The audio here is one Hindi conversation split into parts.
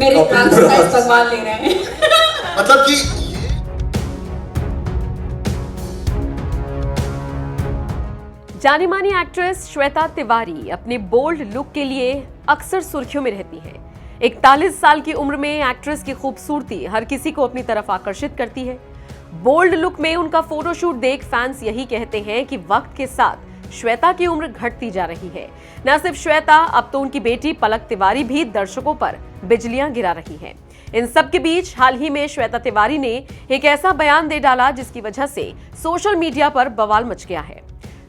मेरे ट्रांसफर भगवान ले रहे हैं मतलब कि जानी मानी एक्ट्रेस श्वेता तिवारी अपने बोल्ड लुक के लिए अक्सर सुर्खियों में रहती हैं। 41 साल की उम्र में एक्ट्रेस की खूबसूरती हर किसी को अपनी तरफ आकर्षित करती है। बोल्ड लुक में उनका फोटोशूट देख फैंस यही कहते हैं कि वक्त के साथ श्वेता की उम्र घटती जा रही है। न सिर्फ श्वेता, अब तो उनकी बेटी पलक तिवारी भी दर्शकों पर बिजलियां गिरा रही है। इन सब के बीच हाल ही में श्वेता तिवारी ने एक ऐसा बयान दे डाला जिसकी वजह से सोशल मीडिया पर बवाल मच गया है।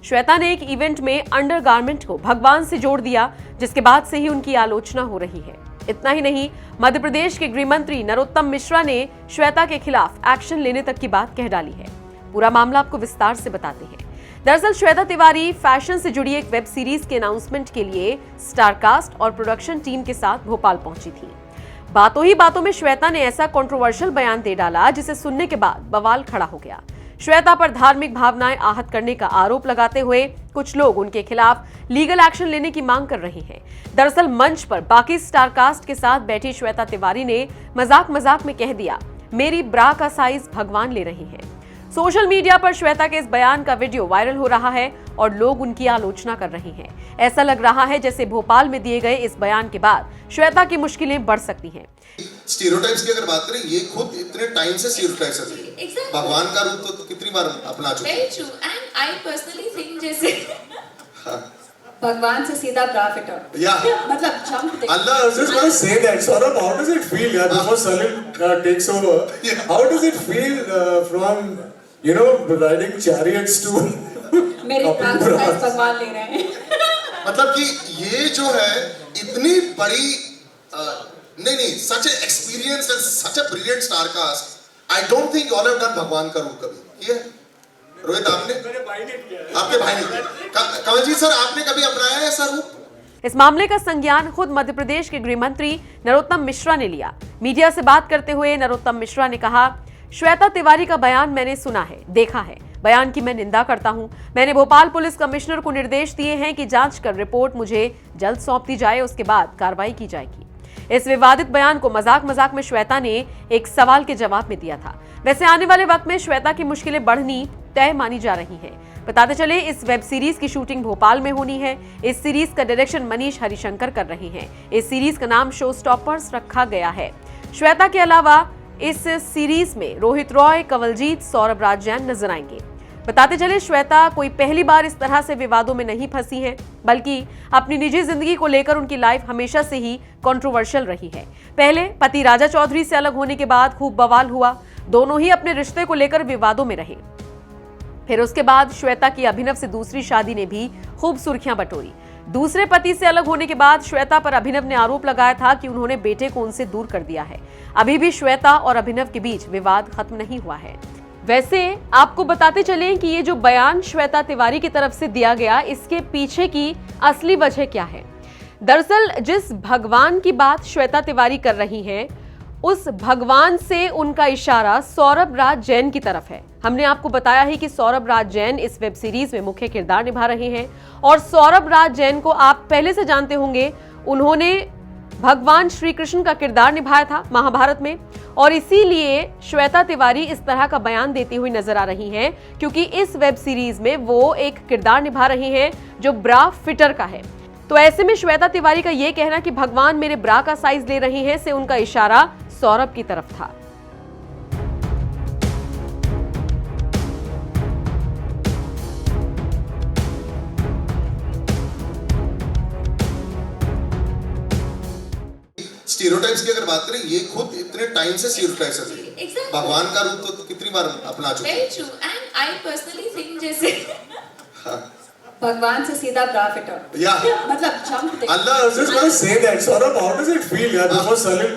श्वेता ने एक इवेंट में अंडरगारमेंट को भगवान से जोड़ दिया, जिसके बाद से ही उनकी आलोचना हो रही है। इतना ही नहीं, मध्य प्रदेश के गृह मंत्री नरोत्तम मिश्रा ने श्वेता के खिलाफ एक्शन लेने तक की बात कह डाली है। पूरा मामला आपको विस्तार से बताते हैं। दरअसल श्वेता तिवारी फैशन से जुड़ी एक वेब सीरीज के अनाउंसमेंट के लिए स्टारकास्ट और प्रोडक्शन टीम के साथ भोपाल पहुंची थी। बातों ही बातों में श्वेता ने ऐसा कंट्रोवर्शियल बयान दे डाला जिसे सुनने के बाद बवाल खड़ा हो गया। श्वेता पर धार्मिक भावनाएं आहत करने का आरोप लगाते हुए कुछ लोग उनके खिलाफ लीगल एक्शन लेने की मांग कर रहे हैं। दरअसल मंच पर बाकी स्टारकास्ट के साथ बैठी श्वेता तिवारी ने मजाक मजाक में कह दिया, मेरी ब्रा का साइज भगवान ले रही हैं। सोशल मीडिया पर श्वेता के इस बयान का वीडियो वायरल हो रहा है और लोग उनकी आलोचना कर रहे हैं। ऐसा लग रहा है जैसे भोपाल में दिए गए इस बयान के बाद श्वेता की मुश्किलें बढ़ सकती हैं। स्टीरियोटाइप्स की अगर बात करें, ये खुद इतने टाइम से स्टीरियोटाइप्स है। भगवान का रूप तो कितनी बार अपना चुके हैं। Very true. And I personally think जैसे भगवान से सीधा ब्रा फिटर। मतलब जंप देखो। Allah, I was just going to say that. Saurabh, how does it feel? Yeah, before Salim takes over, how does it feel from riding chariots to मेरे ट्रांसफर भगवान ले रहे हैं मतलब कि ये जो है इतनी बड़ी नहीं such a experience and such a brilliant star cast. I don't think all have done भगवान का रूप कभी किया। रोहित, आपने? मेरे भाई ने किया। आपके भाई ने किया। कमलजीत सर, आपने कभी अपनाया ऐसा रूप? इस मामले का संज्ञान खुद मध्य प्रदेश के गृह मंत्री नरोत्तम मिश्रा ने लिया। मीडिया से बात करते हुए नरोत्तम मिश्रा ने कहा, श्वेता तिवारी का बयान मैंने सुना है, देखा है। बयान की मैं निंदा करता हूं। मैंने भोपाल पुलिस कमिश्नर को निर्देश दिए हैं कि जांच कर रिपोर्ट मुझे जल्द सौंप दी जाए, उसके बाद कार्रवाई की जाएगी। इस विवादित बयान को मजाक मजाक में श्वेता ने एक सवाल के जवाब में दिया था। वैसे आने वाले वक्त में श्वेता की मुश्किलें बढ़नी तय मानी जा रही हैं। बताते चले, इस वेब सीरीज की शूटिंग भोपाल में होनी है। इस सीरीज का डायरेक्शन मनीष हरिशंकर कर रहे हैं। इस सीरीज का नाम शो स्टॉपर्स रखा गया है। श्वेता के अलावा इस सीरीज में रोहित रॉय, कंवलजीत, सौरभ राज जैन नजर आएंगे। बताते चले, श्वेता कोई पहली बार इस तरह से विवादों में नहीं फंसी है, बल्कि अपनी निजी जिंदगी को लेकर उनकी लाइफ हमेशा से ही कंट्रोवर्शियल रही है। पहले पति राजा चौधरी से अलग होने के बाद खूब बवाल हुआ। दोनों ही अपने रिश्ते को लेकर विवादों में रहे। फिर उसके बाद श्वेता की अभिनव से दूसरी शादी ने भी खूब सुर्खियां बटोरी। दूसरे पति से अलग होने के बाद श्वेता पर अभिनव ने आरोप लगाया था कि उन्होंने बेटे को उनसे दूर कर दिया है। अभी भी श्वेता और अभिनव के बीच विवाद खत्म नहीं हुआ है। वैसे आपको बताते चलें कि ये जो बयान श्वेता तिवारी की तरफ से दिया गया, इसके पीछे की असली वजह क्या है। दरअसल जिस भगवान की बात श्वेता तिवारी कर रही हैं, उस भगवान से उनका इशारा सौरभ राज जैन की तरफ है। हमने आपको बताया है कि सौरभ राज जैन इस वेब सीरीज में मुख्य किरदार निभा रहे हैं और सौरभ राज जैन को आप पहले से जानते होंगे। उन्होंने भगवान श्री कृष्ण का किरदार निभाया था महाभारत में, और इसीलिए श्वेता तिवारी इस तरह का बयान देती हुई नजर आ रही हैं, क्योंकि इस वेब सीरीज में वो एक किरदार निभा रही हैं जो ब्रा फिटर का है। तो ऐसे में श्वेता तिवारी का ये कहना कि भगवान मेरे ब्रा का साइज ले रहे हैं से उनका इशारा सौरभ की तरफ था। स्टीरियोटाइप्स की अगर बात करें, ये खुद इतने टाइम से स्टीरियोटाइप्स है। भगवान का रूप तो कितनी बार अपना चुके हैं। Very true. And I personally think जैसे भगवान से सीधा ब्रा फिटर। मतलब जंप देखो। Allah, I was just going to say that. Saurabh, how does it feel? Yeah, before Salim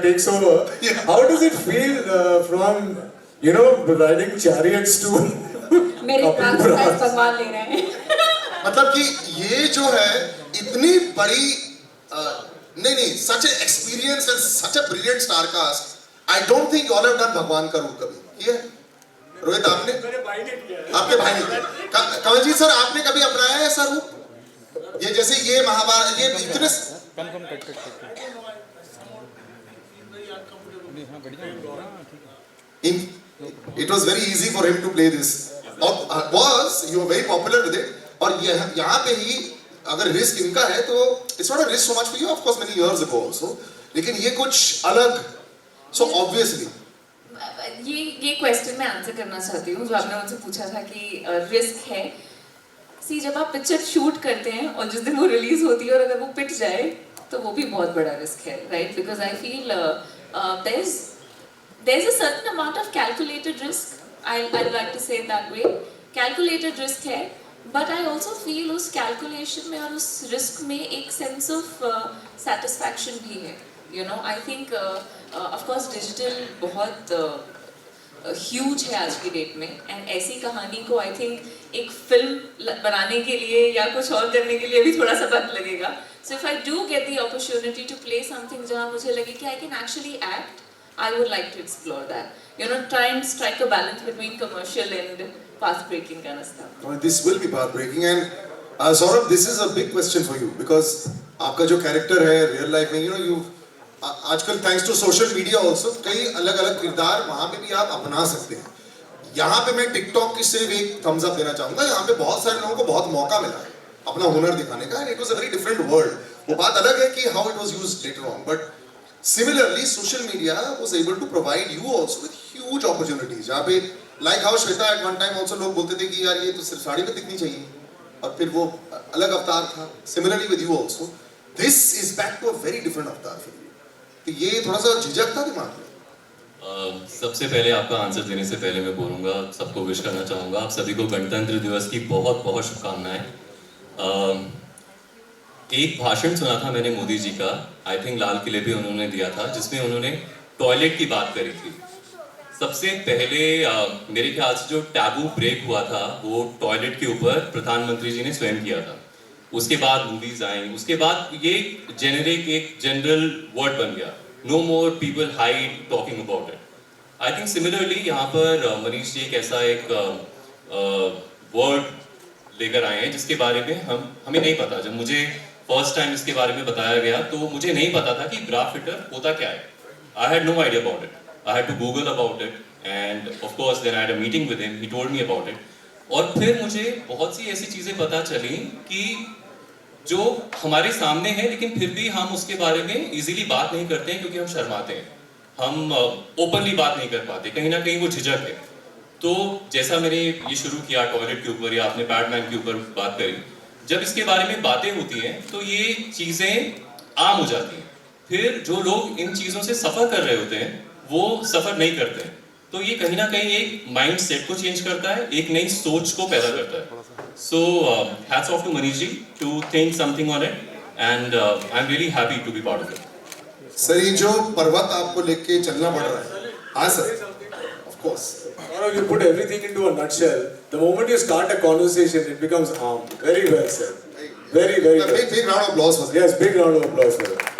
takes over, how does it feel from riding chariots to मेरे ट्रांसफर भगवान ले रहे हैं मतलब कि ये जो है इतनी बड़ी नहीं such a experience and such a brilliant star cast. I don't think all have done भगवान का रूप कभी किया। रोहित, आपने? मेरे भाई ने किया। आपके भाई ने किया। कमलजीत सर, आपने कभी अपनाया ऐसा रूप? ये जैसे ये महाभारत, ये इतने It was very easy for him to play this. You were very popular with it. और यहाँ पे ही अगर रिस्क इनका है तो it's not a risk so much for you, of course, many years ago also. लेकिन ये कुछ अलग. So obviously. ये क्वेश्चन मैं आंसर करना चाहती हूँ जो आपने मुझसे पूछा था कि रिस्क है. सी जब आप पिक्चर शूट करते हैं और जिस दिन वो रिलीज होती है और अगर वो पिट जाए तो वो भी बहुत बड़ा रिस्क है, right? Because I feel there's a certain amount of calculated risk. I'd like to say it that way. Calculated risk है, but I also feel उस calculation में और उस risk में एक sense of satisfaction भी है. You know, I think of course digital बहुत huge है आज की डेट में, and ऐसी कहानी को I think एक फिल्म बनाने के लिए या कुछ और करने के लिए भी थोड़ा सा वक्त लगेगा. So if I do get the opportunity to play something जहाँ मुझे लगे कि I can actually act, I would like to explore that. You know, try and strike a balance between commercial and path-breaking kind of stuff. Oh, this will be path-breaking, and Saurabh, this is a big question for you because आपका जो character है real life में, you know, you आजकल thanks to social media also कई अलग-अलग किरदार वहाँ पे भी आप अपना सकते हैं. यहाँ पे मैं TikTok की सिर्फ एक thumbs up देना चाहूँगा. यहाँ पे बहुत सारे लोगों को बहुत मौका मिला है अपना हुनर दिखाने का, and it was a very different world. वो बात अलग है कि how it was used later on, but similarly, social media was able to provide you also with huge opportunities. जहाँ पे like how Shweta at one time also लोग बोलते थे कि यार ये तो सिर्फ साड़ी में दिखनी चाहिए, और फिर वो अलग अवतार था. Similarly with you also, this is back to a very different avatar for you. तो ये थोड़ा सा झिझक था दिमाग में? सबसे पहले आपका आंसर देने से पहले मैं बोलूँगा, सबको विश करना चाहूँगा आप सभी को गणतंत्र दिवस की बहुत बहुत शुभकामनाएं. एक भाषण सुना था मैंने मोदी जी का, आई थिंक लाल किले पे उन्होंने दिया था, जिसमें उन्होंने टॉयलेट की बात करी थी. सबसे पहले मेरे ख्याल से जो टैबू ब्रेक हुआ था वो टॉयलेट के ऊपर प्रधानमंत्री जी ने स्वयं किया था. उसके बाद मूवीज आई, उसके बाद ये जेनेरिक एक जनरल वर्ड बन गया, no more people hide talking about it. I think similarly यहाँ पर मनीष जी एक ऐसा एक वर्ड लेकर आए हैं जिसके बारे में हमें नहीं पता. जब मुझे फर्स्ट टाइम इसके बारे में बताया गया तो मुझे नहीं पता था कि ब्रा फिटर होता क्या है. I had no idea about it. I had to Google about it and of course then I had a meeting with him, he told me about it. और फिर मुझे बहुत सी ऐसी चीज़ें पता चली कि जो हमारे सामने है लेकिन फिर भी हम उसके बारे में इजीली बात नहीं करते हैं क्योंकि हम शर्माते हैं, हम ओपनली बात नहीं कर पाते, कहीं ना कहीं वो झिझक है. तो जैसा मैंने ये शुरू किया टॉयलेट के ऊपर या आपने बैटमैन के ऊपर बात करी, जब इसके बारे में बातें होती हैं तो ये चीज़ें आम हो जाती हैं. फिर जो लोग इन चीज़ों से सफ़र कर रहे होते हैं वो सफ़र नहीं करते हैं. तो ये कहीं ना कहीं एक माइंड सेट को चेंज करता है, एक नई सोच को पैदा करता है. So hats off to Manish ji to think something on it and I am really happy to be part of it. Sir ये जो पर्वत आपको लेके चलना पड़ रहा है, हाँ sir, of course. You put everything into a nutshell. The moment you start a conversation, it becomes armed. Very well said. Very, very well. Big round of applause for that. Yes, big round of applause for that.